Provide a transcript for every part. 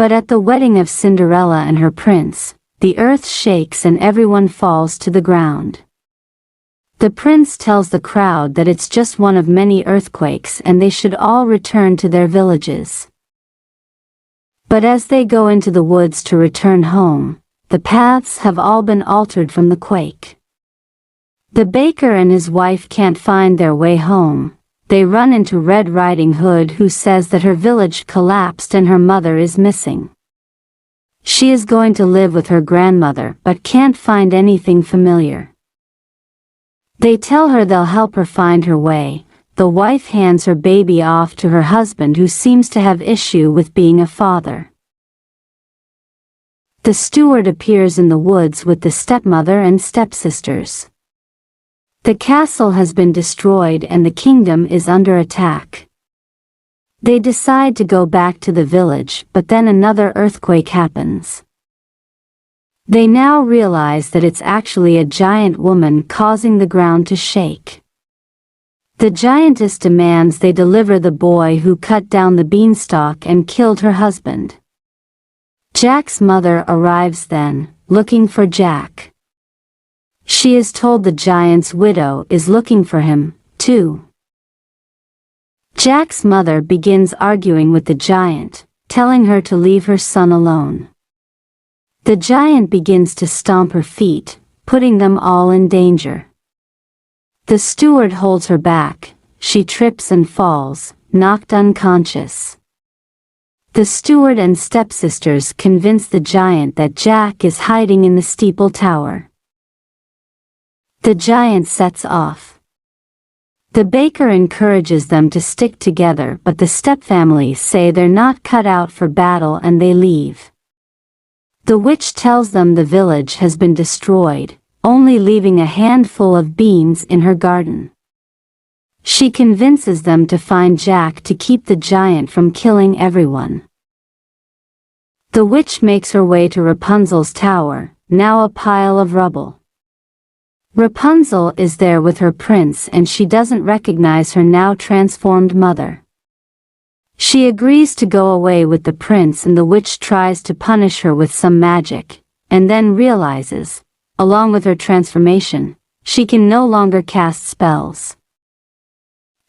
But at the wedding of Cinderella and her prince, the earth shakes and everyone falls to the ground. The prince tells the crowd that it's just one of many earthquakes and they should all return to their villages. But as they go into the woods to return home, the paths have all been altered from the quake. The baker and his wife can't find their way home. They run into Red Riding Hood, who says that her village collapsed and her mother is missing. She is going to live with her grandmother but can't find anything familiar. They tell her they'll help her find her way. The wife hands her baby off to her husband, who seems to have issue with being a father. The steward appears in the woods with the stepmother and stepsisters. The castle has been destroyed and the kingdom is under attack. They decide to go back to the village, but then another earthquake happens. They now realize that it's actually a giant woman causing the ground to shake. The giantess demands they deliver the boy who cut down the beanstalk and killed her husband. Jack's mother arrives then, looking for Jack. She is told the giant's widow is looking for him, too. Jack's mother begins arguing with the giant, telling her to leave her son alone. The giant begins to stomp her feet, putting them all in danger. The steward holds her back. She trips and falls, knocked unconscious. The steward and stepsisters convince the giant that Jack is hiding in the steeple tower. The giant sets off. The baker encourages them to stick together, but the stepfamilies say they're not cut out for battle and they leave. The witch tells them the village has been destroyed, only leaving a handful of beans in her garden. She convinces them to find Jack to keep the giant from killing everyone. The witch makes her way to Rapunzel's tower, now a pile of rubble. Rapunzel is there with her prince and she doesn't recognize her now transformed mother. She agrees to go away with the prince and the witch tries to punish her with some magic, and then realizes, along with her transformation, she can no longer cast spells.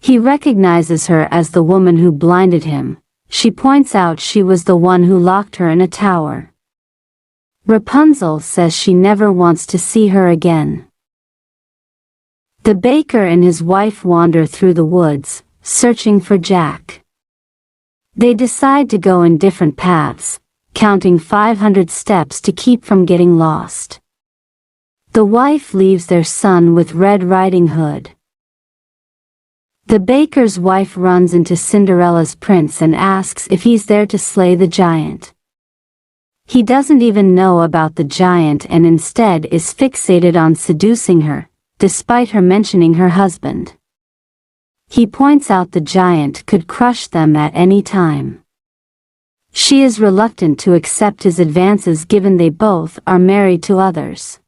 He recognizes her as the woman who blinded him. She points out she was the one who locked her in a tower. Rapunzel says she never wants to see her again. The baker and his wife wander through the woods, searching for Jack. They decide to go in different paths, counting 500 steps to keep from getting lost. The wife leaves their son with Red Riding Hood. The baker's wife runs into Cinderella's prince and asks if he's there to slay the giant. He doesn't even know about the giant and instead is fixated on seducing her, despite her mentioning her husband. He points out the giant could crush them at any time. She is reluctant to accept his advances given they both are married to others.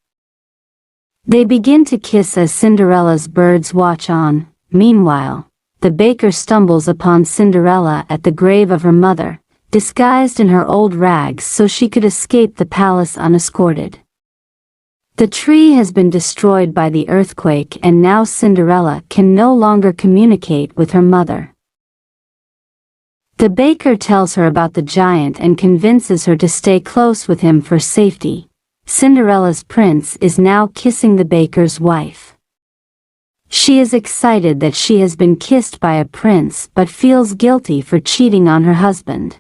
They begin to kiss as Cinderella's birds watch on. Meanwhile, the baker stumbles upon Cinderella at the grave of her mother, disguised in her old rags so she could escape the palace unescorted. The tree has been destroyed by the earthquake and now Cinderella can no longer communicate with her mother. The baker tells her about the giant and convinces her to stay close with him for safety. Cinderella's prince is now kissing the baker's wife. She is excited that she has been kissed by a prince but feels guilty for cheating on her husband.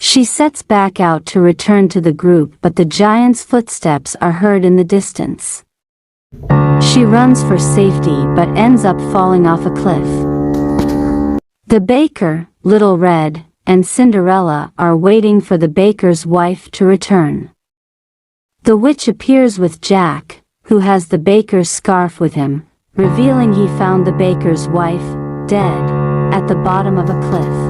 She sets back out to return to the group, but the giant's footsteps are heard in the distance. She runs for safety but ends up falling off a cliff. The baker, Little Red, and Cinderella are waiting for the baker's wife to return. The witch appears with Jack, who has the baker's scarf with him, revealing he found the baker's wife, dead, at the bottom of a cliff.